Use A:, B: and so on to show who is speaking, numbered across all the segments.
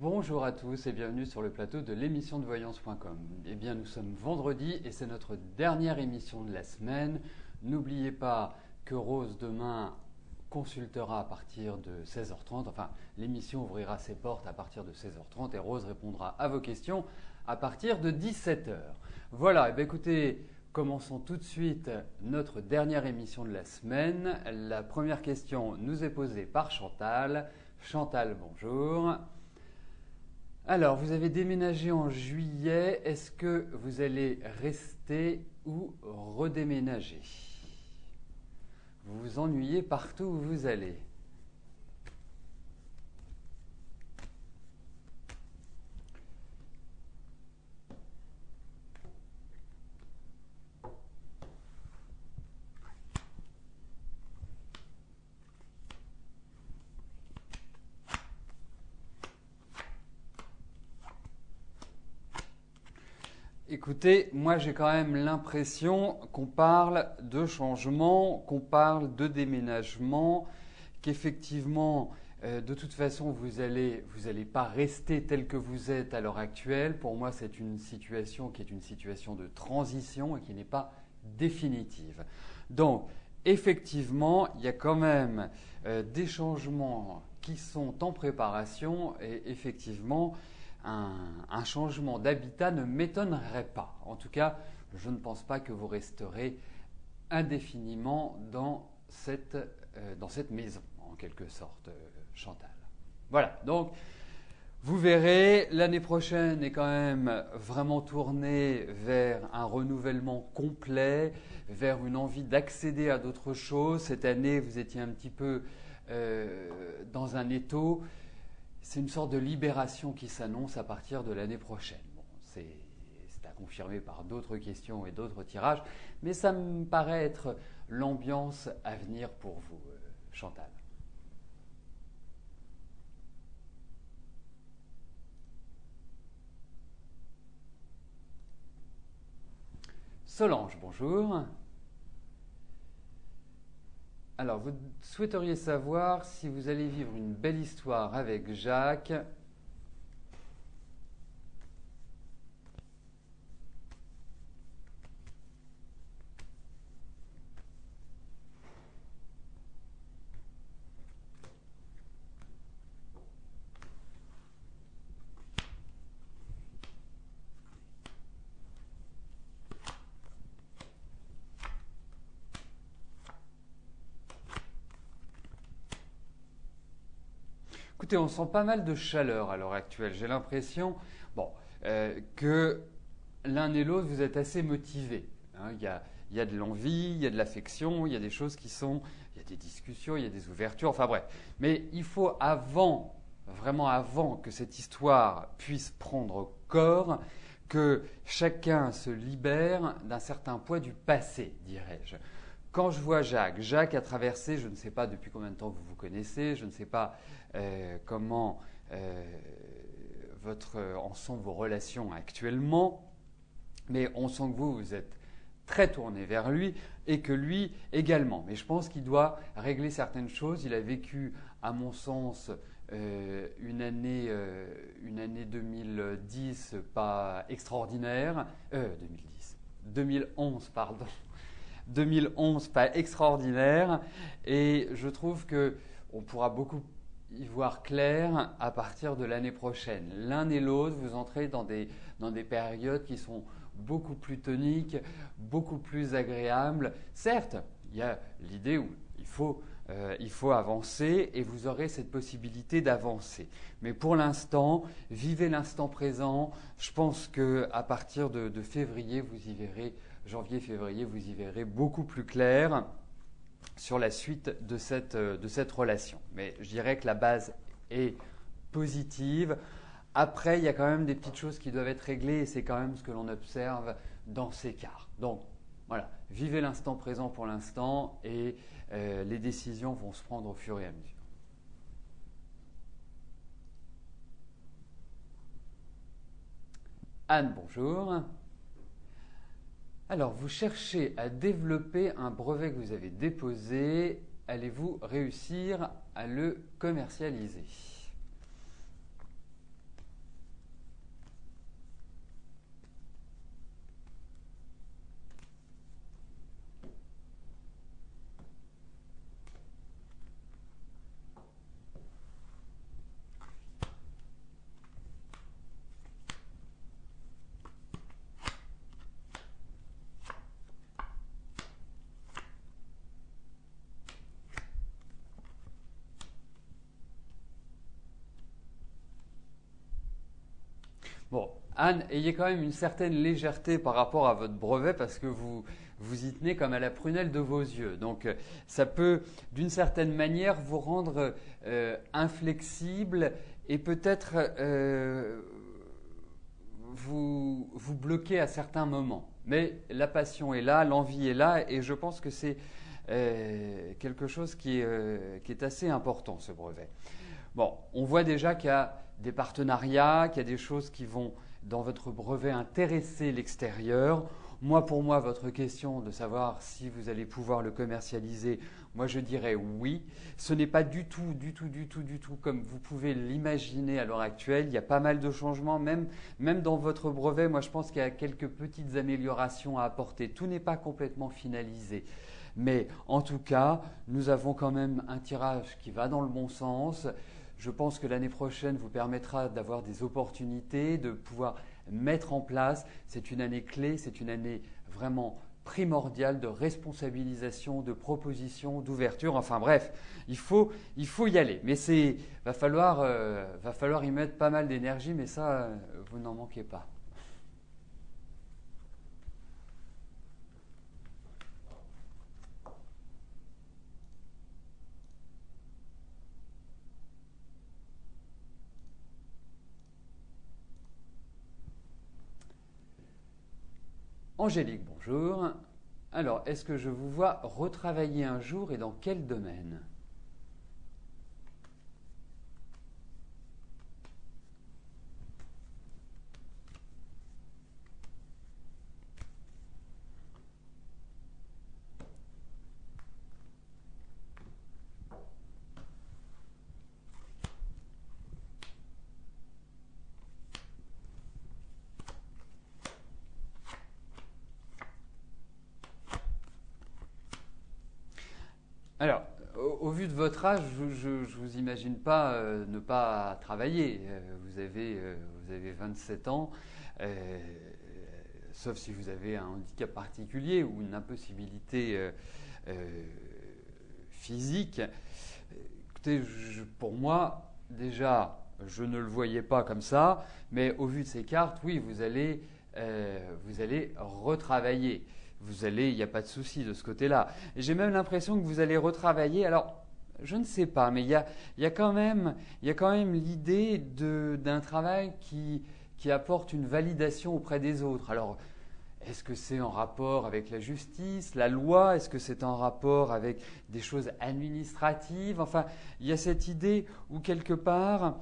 A: Bonjour à tous et bienvenue sur le plateau de l'émission de voyance.com. Eh bien, nous sommes vendredi et c'est notre dernière émission de la semaine. N'oubliez pas que Rose demain consultera à partir de 16h30. Enfin, l'émission ouvrira ses portes à partir de 16h30 et Rose répondra à vos questions à partir de 17h. Voilà, eh bien, écoutez, commençons tout de suite notre dernière émission de la semaine. La première question nous est posée par Chantal. Chantal, bonjour. Alors, vous avez déménagé en juillet. Est-ce que vous allez rester ou redéménager? Vous vous ennuyez partout où vous allez. Écoutez, moi j'ai quand même l'impression qu'on parle de changement, qu'on parle de déménagement, qu'effectivement, de toute façon, vous allez pas rester tel que vous êtes à l'heure actuelle. Pour moi, c'est une situation qui est une situation de transition et qui n'est pas définitive. Donc, effectivement, il y a quand même des changements qui sont en préparation et effectivement, un changement d'habitat ne m'étonnerait pas. En tout cas, je ne pense pas que vous resterez indéfiniment dans cette maison, en quelque sorte, Chantal. Voilà, donc vous verrez, l'année prochaine est quand même vraiment tournée vers un renouvellement complet, vers une envie d'accéder à d'autres choses. Cette année, vous étiez un petit peu dans un étau. C'est une sorte de libération qui s'annonce à partir de l'année prochaine. Bon, c'est à confirmer par d'autres questions et d'autres tirages, mais ça me paraît être l'ambiance à venir pour vous, Chantal. Solange, bonjour. Alors, vous souhaiteriez savoir si vous allez vivre une belle histoire avec Jacques. Écoutez, on sent pas mal de chaleur à l'heure actuelle. J'ai l'impression que l'un et l'autre, vous êtes assez motivés. Hein. Il y a de l'envie, il y a de l'affection, il y a des choses qui sont… Il y a des discussions, il y a des ouvertures, enfin bref. Mais il faut vraiment avant que cette histoire puisse prendre corps, que chacun se libère d'un certain poids du passé, dirais-je. Quand je vois Jacques, Jacques a traversé, je ne sais pas depuis combien de temps vous vous connaissez, je ne sais pas comment en sont vos relations actuellement, mais on sent que vous êtes très tourné vers lui et que lui également. Mais je pense qu'il doit régler certaines choses. Il a vécu, à mon sens, une année 2010 pas extraordinaire, 2011, pardon. 2011 pas extraordinaire et je trouve que on pourra beaucoup y voir clair à partir de l'année prochaine. L'un et l'autre, vous entrez dans des périodes qui sont beaucoup plus toniques, beaucoup plus agréables. Certes, il y a l'idée où il faut avancer et vous aurez cette possibilité d'avancer. Mais pour l'instant, vivez l'instant présent. Je pense qu'à partir de février, vous y verrez, janvier-février, vous y verrez beaucoup plus clair sur la suite de cette relation. Mais je dirais que la base est positive. Après, il y a quand même des petites choses qui doivent être réglées et c'est quand même ce que l'on observe dans ces cas. Donc, voilà, vivez l'instant présent pour l'instant et les décisions vont se prendre au fur et à mesure. Anne, bonjour. Alors, vous cherchez à développer un brevet que vous avez déposé. Allez-vous réussir à le commercialiser? Bon, Anne, ayez quand même une certaine légèreté par rapport à votre brevet parce que vous y tenez comme à la prunelle de vos yeux. Donc, ça peut, d'une certaine manière, vous rendre inflexible et peut-être vous bloquer à certains moments. Mais la passion est là, l'envie est là et je pense que c'est quelque chose qui est assez important, ce brevet. Bon, on voit déjà qu'il y a des partenariats, qu'il y a des choses qui vont, dans votre brevet, intéresser l'extérieur. Moi, pour moi, votre question de savoir si vous allez pouvoir le commercialiser, moi je dirais oui. Ce n'est pas du tout comme vous pouvez l'imaginer à l'heure actuelle. Il y a pas mal de changements, même dans votre brevet. Moi, je pense qu'il y a quelques petites améliorations à apporter. Tout n'est pas complètement finalisé. Mais en tout cas, nous avons quand même un tirage qui va dans le bon sens. Je pense que l'année prochaine vous permettra d'avoir des opportunités, de pouvoir mettre en place. C'est une année clé, c'est une année vraiment primordiale de responsabilisation, de proposition, d'ouverture. Enfin bref, il faut y aller. Mais va falloir y mettre pas mal d'énergie, mais ça, vous n'en manquez pas. Angélique, bonjour. Alors, est-ce que je vous vois retravailler un jour et dans quel domaine? Alors, au vu de votre âge, je ne vous imagine pas ne pas travailler. Vous avez 27 ans, euh, sauf si vous avez un handicap particulier ou une impossibilité euh, physique. Écoutez, pour moi, déjà, je ne le voyais pas comme ça, mais au vu de ces cartes, oui, vous allez retravailler. Il n'y a pas de souci de ce côté-là. Et j'ai même l'impression que vous allez retravailler. Alors, je ne sais pas, mais il y a quand même l'idée d'un travail qui apporte une validation auprès des autres. Alors, est-ce que c'est en rapport avec la justice, la loi? Est-ce que c'est en rapport avec des choses administratives? Enfin, il y a cette idée où quelque part,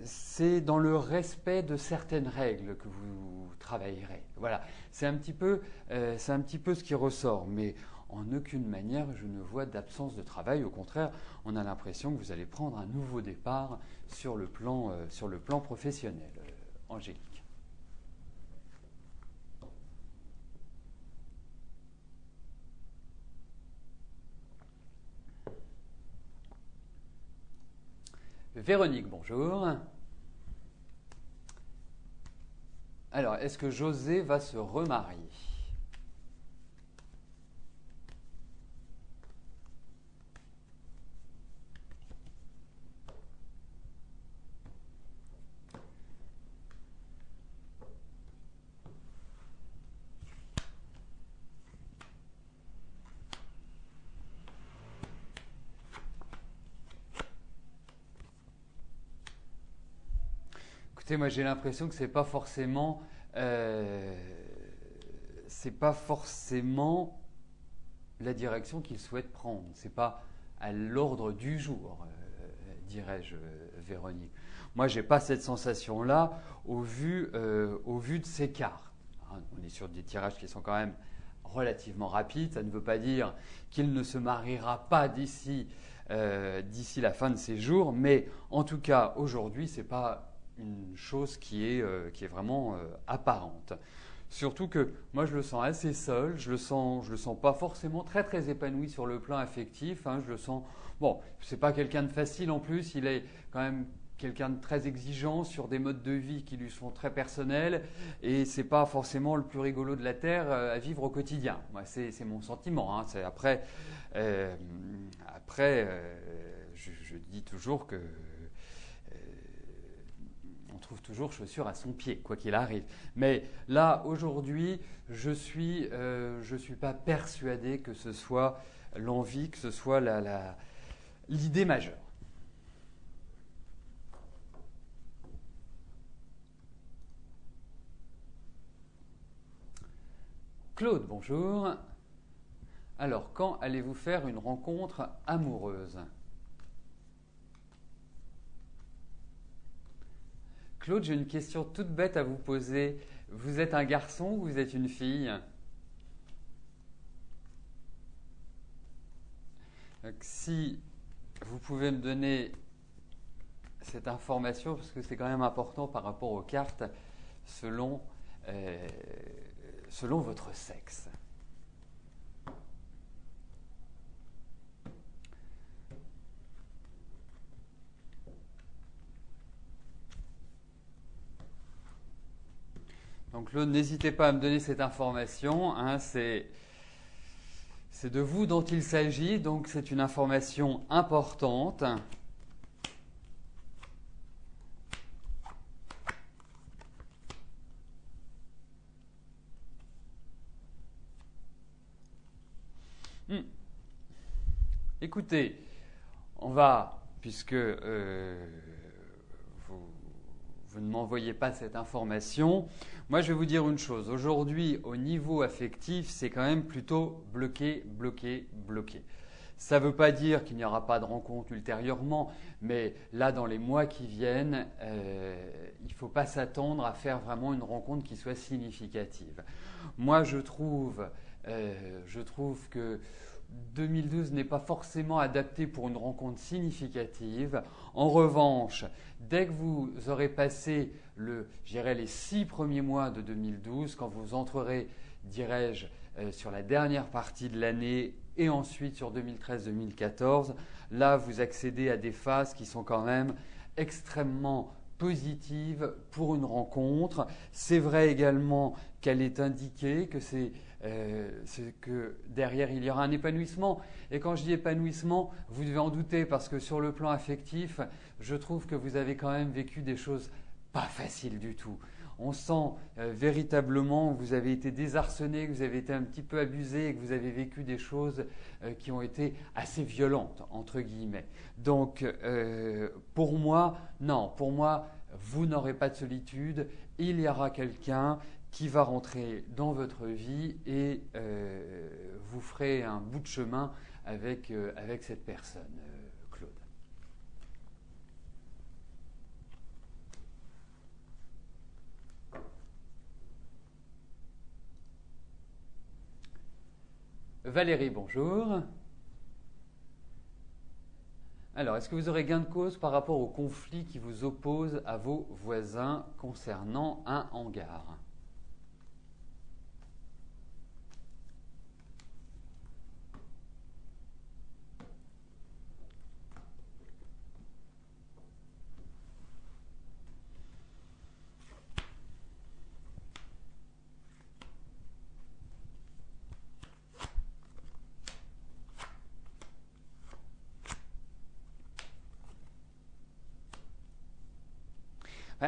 A: c'est dans le respect de certaines règles que vous travaillerez. Voilà, c'est un petit peu ce qui ressort. Mais en aucune manière, je ne vois d'absence de travail. Au contraire, on a l'impression que vous allez prendre un nouveau départ sur le plan professionnel, Angélique. Véronique, bonjour. Alors, est-ce que José va se remarier? Écoutez, moi j'ai l'impression que c'est pas forcément la direction qu'il souhaite prendre. C'est pas à l'ordre du jour, dirais-je, Véronique. Moi, j'ai pas cette sensation-là au vu de ces cartes. Hein, on est sur des tirages qui sont quand même relativement rapides. Ça ne veut pas dire qu'il ne se mariera pas d'ici la fin de ses jours, mais en tout cas, aujourd'hui, c'est pas une chose qui est vraiment apparente. Surtout que moi je le sens assez seul, je le sens pas forcément très épanoui sur le plan affectif. Hein, je le sens, bon, c'est pas quelqu'un de facile en plus, il est quand même quelqu'un de très exigeant sur des modes de vie qui lui sont très personnels et c'est pas forcément le plus rigolo de la terre à vivre au quotidien. Moi c'est mon sentiment. Hein, euh, je dis toujours que retrouve toujours chaussure à son pied, quoi qu'il arrive. Mais là, aujourd'hui, je suis pas persuadé que ce soit l'envie, que ce soit l'idée majeure. Claude, bonjour. Alors, quand allez-vous faire une rencontre amoureuse? Claude, j'ai une question toute bête à vous poser. Vous êtes un garçon ou vous êtes une fille? Donc, si vous pouvez me donner cette information, parce que c'est quand même important par rapport aux cartes, selon votre sexe. Donc Claude, n'hésitez pas à me donner cette information. Hein, c'est de vous dont il s'agit, donc c'est une information importante. Écoutez, on va, puisque vous ne m'envoyez pas cette information, moi je vais vous dire une chose. Aujourd'hui, au niveau affectif, c'est quand même plutôt bloqué, bloqué, bloqué. Ça ne veut pas dire qu'il n'y aura pas de rencontre ultérieurement, mais là, dans les mois qui viennent, il ne faut pas s'attendre à faire vraiment une rencontre qui soit significative. Moi, je trouve que 2012 n'est pas forcément adapté pour une rencontre significative. En revanche, dès que vous aurez passé les 6 premiers mois de 2012, quand vous entrerez, dirais-je, sur la dernière partie de l'année et ensuite sur 2013-2014, là vous accédez à des phases qui sont quand même extrêmement positives pour une rencontre. C'est vrai également qu'elle est indiquée, que que derrière il y aura un épanouissement. Et quand je dis épanouissement, vous devez en douter parce que sur le plan affectif, je trouve que vous avez quand même vécu des choses pas faciles du tout. On sent véritablement que vous avez été désarçonné, que vous avez été un petit peu abusé et que vous avez vécu des choses qui ont été assez violentes, entre guillemets. Donc, pour moi, non, pour moi, vous n'aurez pas de solitude. Il y aura quelqu'un qui va rentrer dans votre vie et vous ferez un bout de chemin avec cette personne, Claude. Valérie, bonjour. Alors, est-ce que vous aurez gain de cause par rapport au conflit qui vous oppose à vos voisins concernant un hangar ?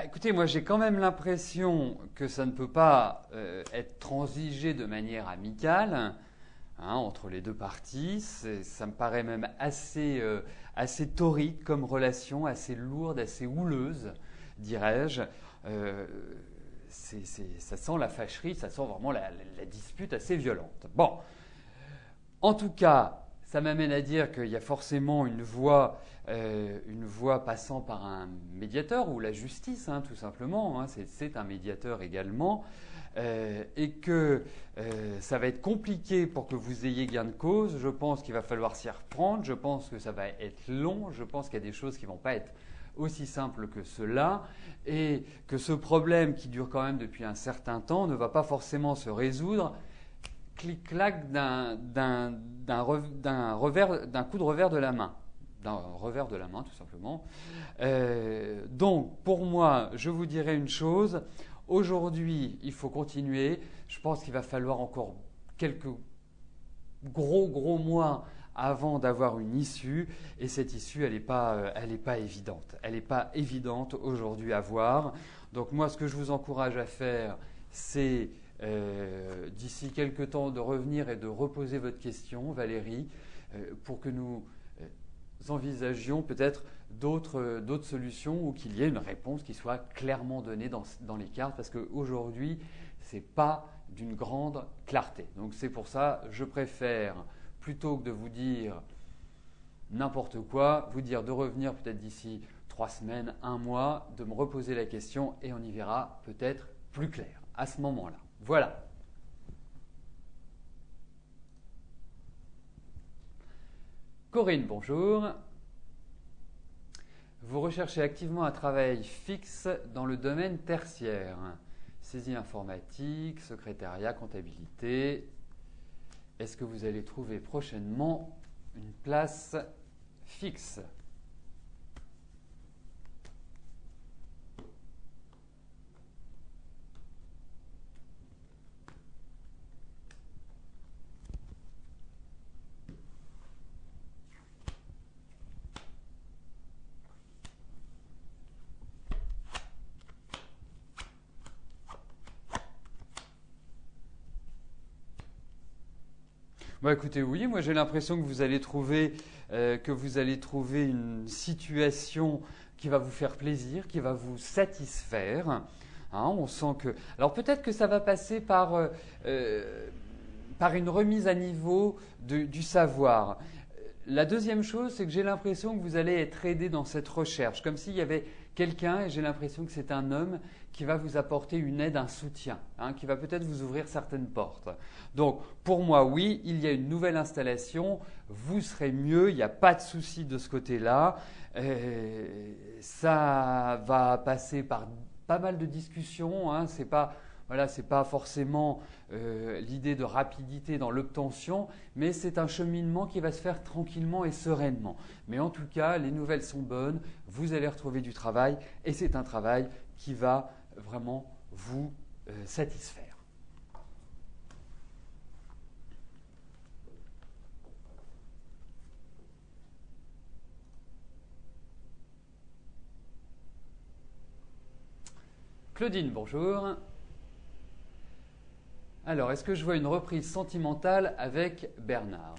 A: Écoutez, moi j'ai quand même l'impression que ça ne peut pas être transigé de manière amicale entre les deux parties. Ça me paraît même assez torride comme relation, assez lourde, assez houleuse, dirais-je. Ça sent la fâcherie, ça sent vraiment la dispute assez violente. Bon, en tout cas, ça m'amène à dire qu'il y a forcément une voie passant par un médiateur ou la justice, tout simplement. C'est un médiateur également. Et que ça va être compliqué pour que vous ayez gain de cause. Je pense qu'il va falloir s'y reprendre. Je pense que ça va être long. Je pense qu'il y a des choses qui ne vont pas être aussi simples que cela. Et que ce problème qui dure quand même depuis un certain temps ne va pas forcément se résoudre clic-clac d'un coup de revers de la main. D'un revers de la main, tout simplement. Donc, pour moi, je vous dirais une chose. Aujourd'hui, il faut continuer. Je pense qu'il va falloir encore quelques gros mois avant d'avoir une issue. Et cette issue, elle n'est pas évidente. Elle n'est pas évidente aujourd'hui à voir. Donc moi, ce que je vous encourage à faire, c'est d'ici quelques temps de revenir et de reposer votre question, Valérie, pour que nous envisagions peut-être d'autres solutions ou qu'il y ait une réponse qui soit clairement donnée dans les cartes, parce qu'aujourd'hui, ce n'est pas d'une grande clarté. Donc c'est pour ça, je préfère, plutôt que de vous dire n'importe quoi, vous dire de revenir peut-être d'ici 3 semaines, 1 mois, de me reposer la question et on y verra peut-être plus clair à ce moment-là. Voilà. Corinne, bonjour. Vous recherchez activement un travail fixe dans le domaine tertiaire. Saisie informatique, secrétariat, comptabilité. Est-ce que vous allez trouver prochainement une place fixe ? Bon, écoutez, oui, moi j'ai l'impression que vous allez trouver une situation qui va vous faire plaisir, qui va vous satisfaire. Hein, on sent que. Alors peut-être que ça va passer par une remise à niveau du savoir. La deuxième chose, c'est que j'ai l'impression que vous allez être aidé dans cette recherche, comme s'il y avait quelqu'un, et j'ai l'impression que c'est un homme qui va vous apporter une aide, un soutien, hein, qui va peut-être vous ouvrir certaines portes. Donc, pour moi, oui, il y a une nouvelle installation, vous serez mieux, il n'y a pas de souci de ce côté-là. Ça va passer par pas mal de discussions, hein, c'est pas forcément l'idée de rapidité dans l'obtention, mais c'est un cheminement qui va se faire tranquillement et sereinement. Mais en tout cas, les nouvelles sont bonnes, vous allez retrouver du travail et c'est un travail qui va vraiment vous satisfaire. Claudine, bonjour. Alors, est-ce que je vois une reprise sentimentale avec Bernard ?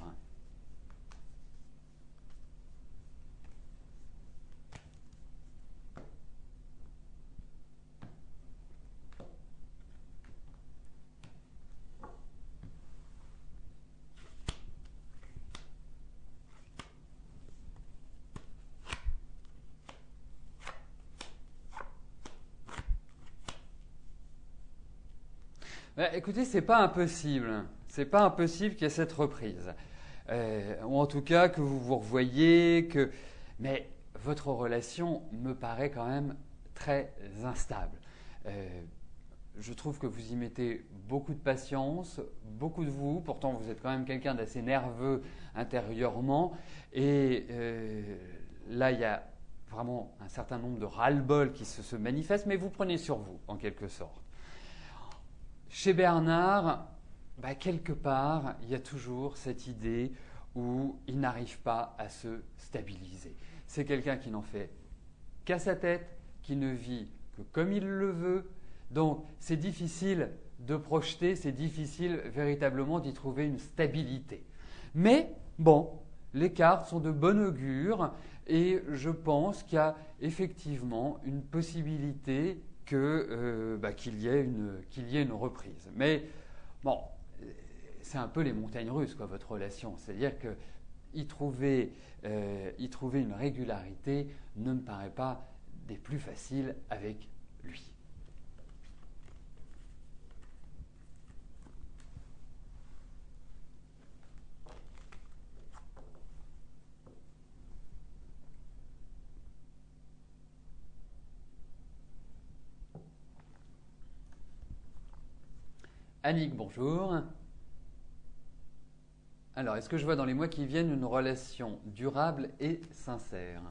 A: Écoutez, c'est pas impossible. C'est pas impossible qu'il y ait cette reprise. Ou en tout cas que vous vous revoyez, mais votre relation me paraît quand même très instable. Je trouve que vous y mettez beaucoup de patience, beaucoup de vous. Pourtant, vous êtes quand même quelqu'un d'assez nerveux intérieurement. Et là, il y a vraiment un certain nombre de ras-le-bol qui se manifestent, mais vous prenez sur vous, en quelque sorte. Chez Bernard, quelque part, il y a toujours cette idée où il n'arrive pas à se stabiliser. C'est quelqu'un qui n'en fait qu'à sa tête, qui ne vit que comme il le veut. Donc, c'est difficile de projeter, c'est difficile véritablement d'y trouver une stabilité. Mais, bon, les cartes sont de bon augure et je pense qu'il y a effectivement une possibilité qu'il y ait une reprise. Mais bon, c'est un peu les montagnes russes, quoi, votre relation. C'est-à-dire que y trouver une régularité ne me paraît pas des plus faciles avec lui. Annick, bonjour. Alors, est-ce que je vois dans les mois qui viennent une relation durable et sincère ?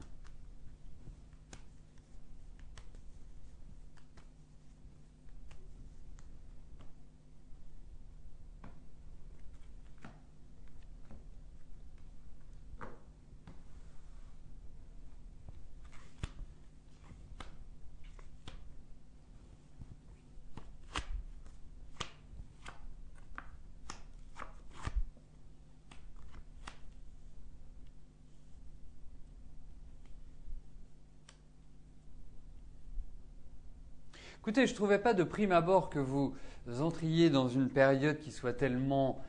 A: Écoutez, je ne trouvais pas de prime abord que vous entriez dans une période qui soit tellement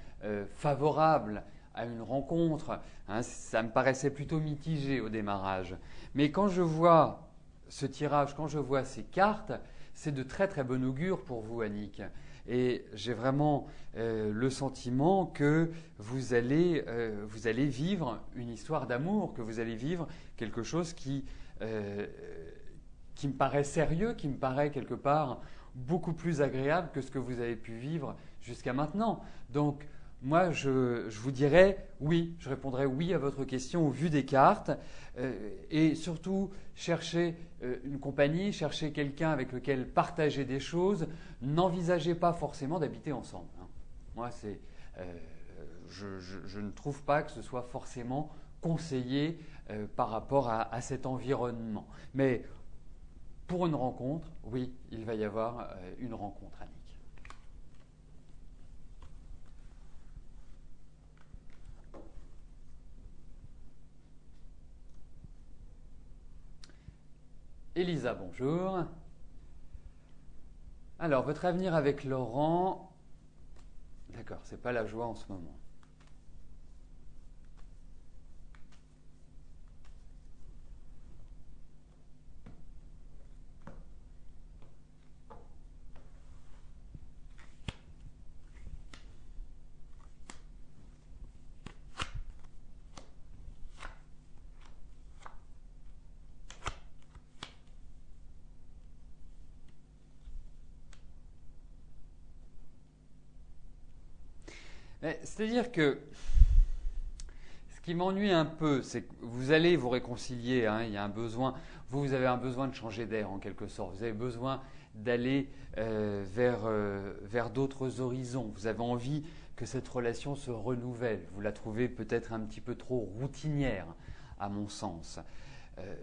A: favorable à une rencontre. Hein, ça me paraissait plutôt mitigé au démarrage. Mais quand je vois ce tirage, quand je vois ces cartes, c'est de très très bon augure pour vous, Annick. Et j'ai vraiment le sentiment que vous allez vivre une histoire d'amour, que vous allez vivre quelque chose qui me paraît sérieux, qui me paraît quelque part beaucoup plus agréable que ce que vous avez pu vivre jusqu'à maintenant. Donc, moi, je vous dirais oui, je répondrai oui à votre question au vu des cartes. Et surtout, cherchez une compagnie, cherchez quelqu'un avec lequel partager des choses. N'envisagez pas forcément d'habiter ensemble. Hein. Moi, je ne trouve pas que ce soit forcément conseillé par rapport à cet environnement. Mais pour une rencontre, oui, il va y avoir une rencontre, Annick. Elisa, bonjour. Alors, votre avenir avec Laurent, d'accord, c'est pas la joie en ce moment. C'est-à-dire que ce qui m'ennuie un peu, c'est que vous allez vous réconcilier. Hein, il y a un besoin. Vous avez un besoin de changer d'air en quelque sorte. Vous avez besoin d'aller vers d'autres horizons. Vous avez envie que cette relation se renouvelle. Vous la trouvez peut-être un petit peu trop routinière, à mon sens. Euh,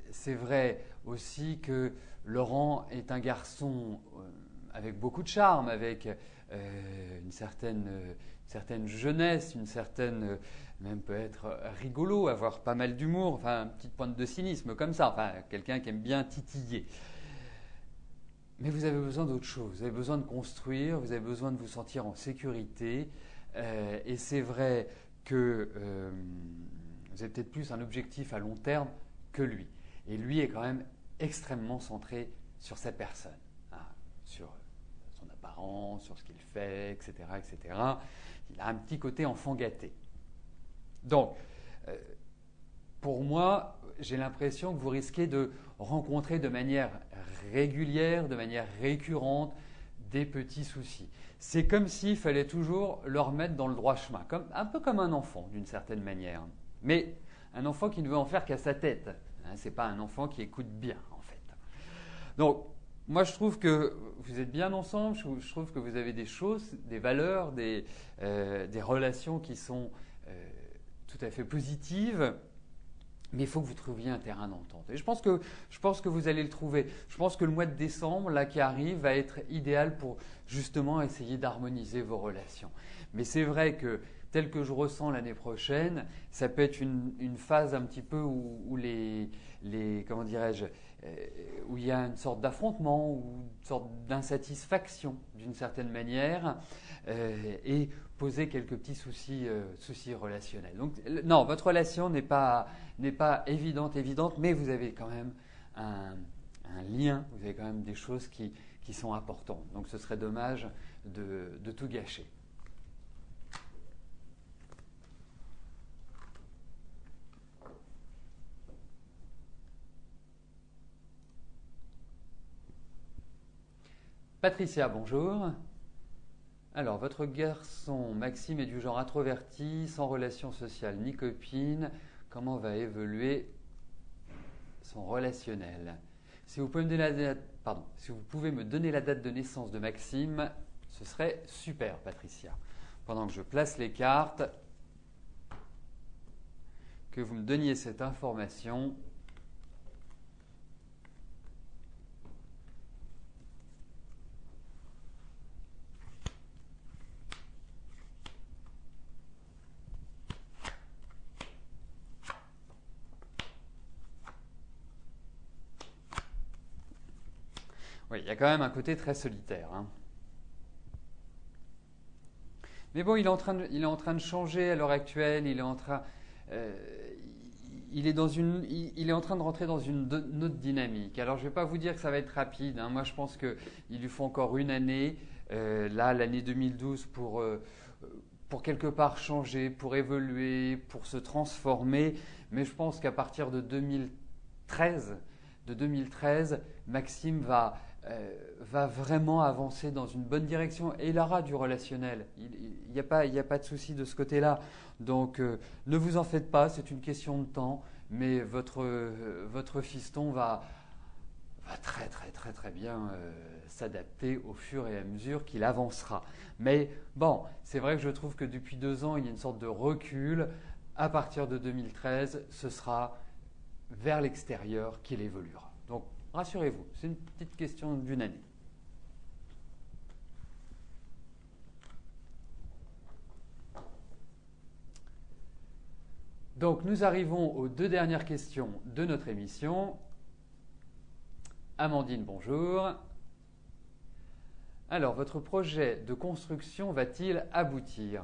A: c'est vrai aussi que Laurent est un garçon avec beaucoup de charme, avec une certaine jeunesse, une certaine, même peut être rigolo, avoir pas mal d'humour, enfin une petite pointe de cynisme comme ça, enfin quelqu'un qui aime bien titiller. Mais vous avez besoin d'autre chose, vous avez besoin de construire, vous avez besoin de vous sentir en sécurité, et c'est vrai que vous avez peut-être plus un objectif à long terme que lui. Et lui est quand même extrêmement centré sur sa personne, hein, sur son apparence, sur ce qu'il fait, etc., etc. Il a un petit côté enfant gâté. Donc, pour moi, j'ai l'impression que vous risquez de rencontrer de manière régulière, de manière récurrente, des petits soucis. C'est comme s'il fallait toujours le remettre dans le droit chemin, un peu comme un enfant d'une certaine manière. Mais un enfant qui ne veut en faire qu'à sa tête. Hein, ce n'est pas un enfant qui écoute bien, en fait. Donc, moi, je trouve que vous êtes bien ensemble, je trouve que vous avez des choses, des valeurs, des relations qui sont tout à fait positives, mais il faut que vous trouviez un terrain d'entente. Et je pense que vous allez le trouver. Je pense que le mois de décembre, là, qui arrive, va être idéal pour justement essayer d'harmoniser vos relations. Mais c'est vrai que tel que je ressens l'année prochaine, ça peut être une phase un petit peu où comment dirais-je, où il y a une sorte d'affrontement ou une sorte d'insatisfaction d'une certaine manière, et poser quelques petits soucis relationnels. Donc non, votre relation n'est pas évidente, mais vous avez quand même un lien, vous avez quand même des choses qui sont importantes. Donc ce serait dommage de tout gâcher. Patricia, bonjour. Alors, votre garçon, Maxime, est du genre introverti, sans relation sociale ni copine. Comment va évoluer son relationnel? Si vous pouvez me donner la date de naissance de Maxime, ce serait super, Patricia. Pendant que je place les cartes, que vous me donniez cette information. Oui, il y a quand même un côté très solitaire, hein. Mais bon, il est en train de changer à l'heure actuelle. Euh, il est en train de rentrer dans une autre dynamique. Alors, je ne vais pas vous dire que ça va être rapide, hein. Moi, je pense qu'il lui faut encore une année, là, l'année 2012, pour quelque part changer, pour évoluer, pour se transformer. Mais je pense qu'à partir de 2013, Maxime va vraiment avancer dans une bonne direction et il aura du relationnel. Il n'y a pas de souci de ce côté-là. Donc ne vous en faites pas, c'est une question de temps, mais votre fiston va très très très très bien s'adapter au fur et à mesure qu'il avancera. Mais bon, c'est vrai que je trouve que depuis 2 ans, il y a une sorte de recul. À partir de 2013, ce sera vers l'extérieur qu'il évoluera. Donc rassurez-vous, c'est une petite question d'une année. Donc nous arrivons aux 2 dernières questions de notre émission. Amandine, bonjour. Alors, votre projet de construction va-t-il aboutir ?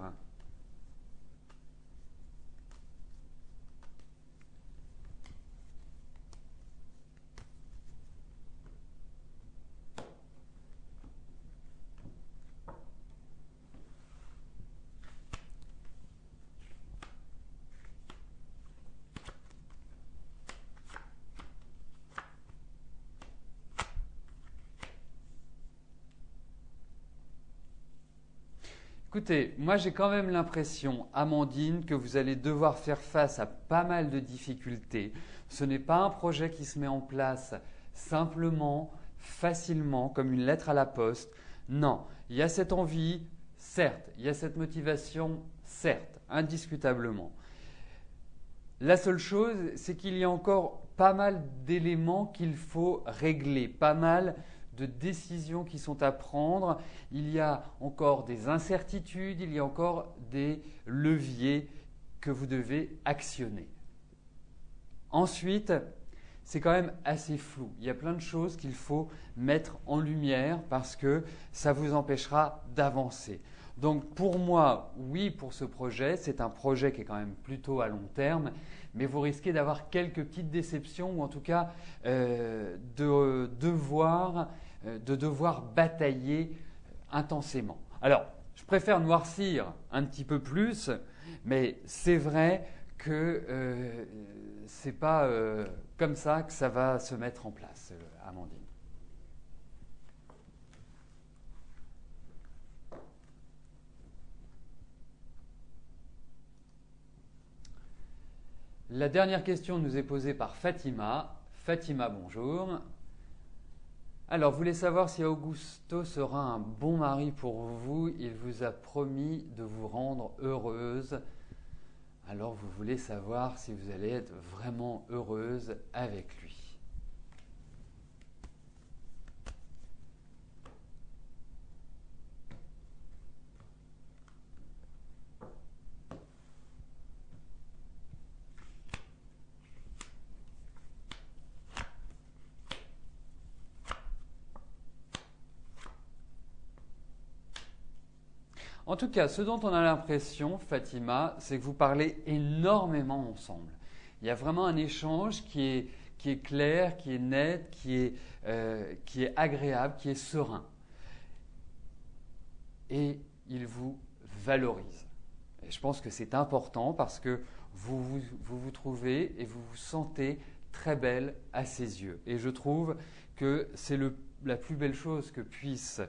A: Écoutez, moi j'ai quand même l'impression, Amandine, que vous allez devoir faire face à pas mal de difficultés. Ce n'est pas un projet qui se met en place simplement, facilement, comme une lettre à la poste. Non, il y a cette envie, certes, il y a cette motivation, certes, indiscutablement. La seule chose, c'est qu'il y a encore pas mal d'éléments qu'il faut régler, pas mal de décisions qui sont à prendre. Il y a encore des incertitudes, il y a encore des leviers que vous devez actionner. Ensuite, c'est quand même assez flou. Il y a plein de choses qu'il faut mettre en lumière parce que ça vous empêchera d'avancer. Donc pour moi, oui, pour ce projet, c'est un projet qui est quand même plutôt à long terme, mais vous risquez d'avoir quelques petites déceptions ou en tout cas de devoir batailler intensément. Alors, je préfère noircir un petit peu plus, mais c'est vrai que ce n'est pas comme ça que ça va se mettre en place, Amandine. La dernière question nous est posée par Fatima. Fatima, bonjour. Alors, vous voulez savoir si Augusto sera un bon mari pour vous. Il vous a promis de vous rendre heureuse. Alors, vous voulez savoir si vous allez être vraiment heureuse avec lui. En tout cas, ce dont on a l'impression, Fatima, c'est que vous parlez énormément ensemble. Il y a vraiment un échange qui est clair, qui est net, qui est agréable, qui est serein. Et il vous valorise. Et je pense que c'est important parce que vous trouvez et vous vous sentez très belle à ses yeux. Et je trouve que c'est la plus belle chose que puisse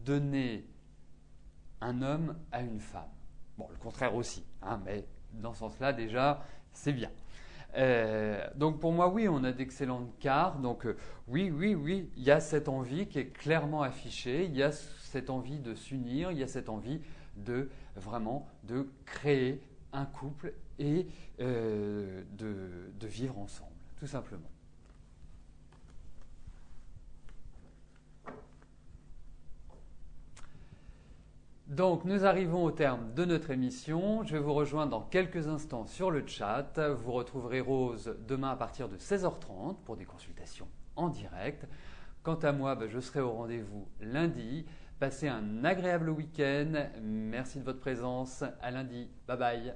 A: donner un homme à une femme. Bon, le contraire aussi, hein, mais dans ce sens-là, déjà, c'est bien. Donc pour moi, oui, on a d'excellentes cartes. Donc oui, il y a cette envie qui est clairement affichée. Il y a cette envie de s'unir. Il y a cette envie de vraiment de créer un couple et de vivre ensemble, tout simplement. Donc nous arrivons au terme de notre émission. Je vais vous rejoindre dans quelques instants sur le chat. Vous retrouverez Rose demain à partir de 16h30 pour des consultations en direct. Quant à moi, je serai au rendez-vous lundi. Passez un agréable week-end. Merci de votre présence. À lundi. Bye bye.